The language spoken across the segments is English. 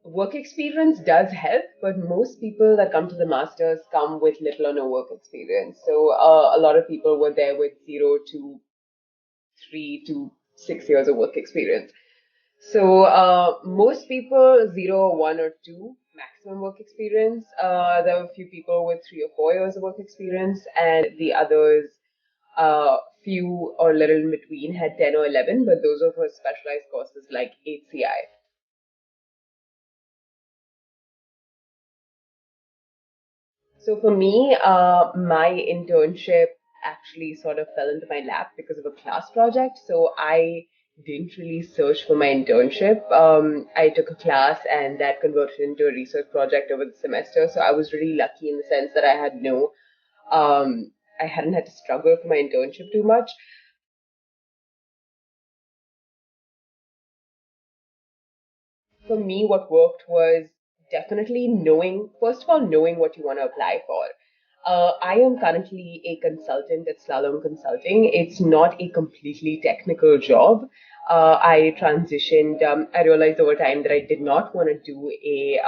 Work experience does help, but most people that come to the masters come with little or no work experience. So a lot of people were there with 0 to 3 to 6 years of work experience. So most people 0, 1 or 2 maximum work experience. There were a few people with 3 or 4 years of work experience, and the others, few or little in between, had 10 or 11. But those are for specialized courses like HCI. So for me, my internship actually sort of fell into my lap because of a class project. So I didn't really search for my internship. I took a class and that converted into a research project over the semester. So I was really lucky in the sense that I hadn't had to struggle for my internship too much. For me, what worked was definitely first of all, knowing what you want to apply for. I am currently a consultant at Slalom Consulting. It's not a completely technical job. I realized over time that I did not want to do a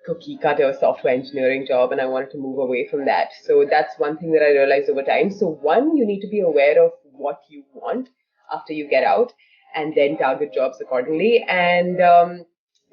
cookie cutter software engineering job, and I wanted to move away from that. So that's one thing that I realized over time. So one, you need to be aware of what you want after you get out, and then target jobs accordingly. And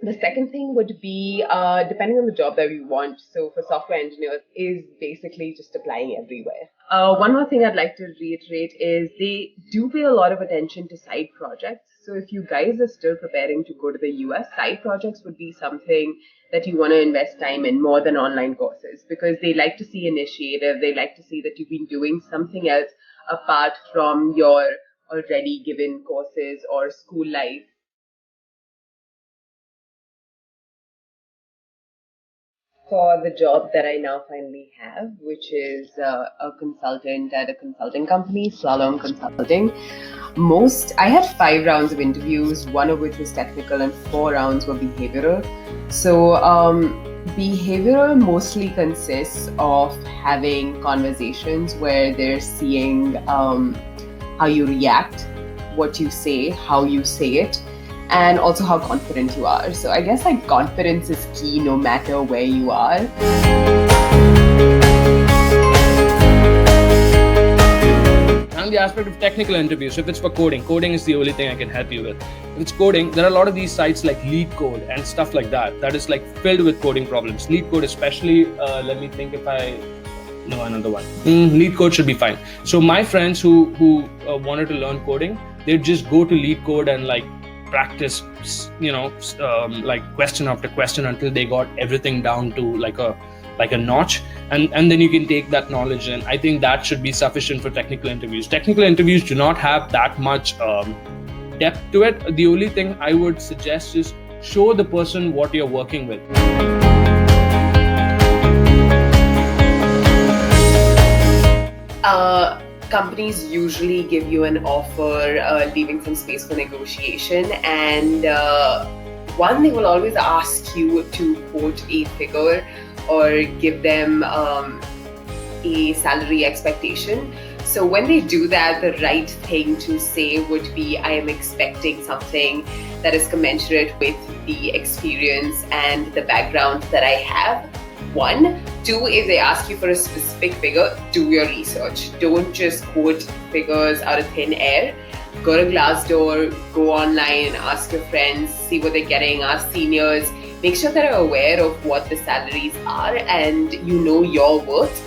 the second thing would be, depending on the job that you want, so for software engineers, is basically just applying everywhere. One more thing I'd like to reiterate is they do pay a lot of attention to side projects. So if you guys are still preparing to go to the US, side projects would be something that you want to invest time in more than online courses, because they like to see initiative. They like to see that you've been doing something else apart from your already given courses or school life. For the job that I now finally have, which is a consultant at a consulting company, Slalom Consulting. I had 5 rounds of interviews, one of which was technical, and 4 rounds were behavioral. So behavioral mostly consists of having conversations where they're seeing how you react, what you say, how you say it, and also how confident you are. So I guess like confidence is key no matter where you are. And the aspect of technical interviews. So if it's for coding is the only thing I can help you with. If it's coding, there are a lot of these sites like LeetCode and stuff like that is like filled with coding problems. LeetCode especially, let me think if I know another one. LeetCode should be fine. So my friends who wanted to learn coding, they'd just go to LeetCode and like practice, like question after question until they got everything down to like a notch, and then you can take that knowledge, and I think that should be sufficient for technical interviews. Technical interviews do not have that much depth to it. The only thing I would suggest is show the person what you're working with. Companies usually give you an offer, leaving some space for negotiation, and one, they will always ask you to quote a figure or give them a salary expectation. So when they do that, the right thing to say would be, I am expecting something that is commensurate with the experience and the background that I have. 1. 2, if they ask you for a specific figure, do your research. Don't just quote figures out of thin air. Go to Glassdoor, go online, ask your friends, see what they're getting, ask seniors. Make sure they're aware of what the salaries are and you know your worth.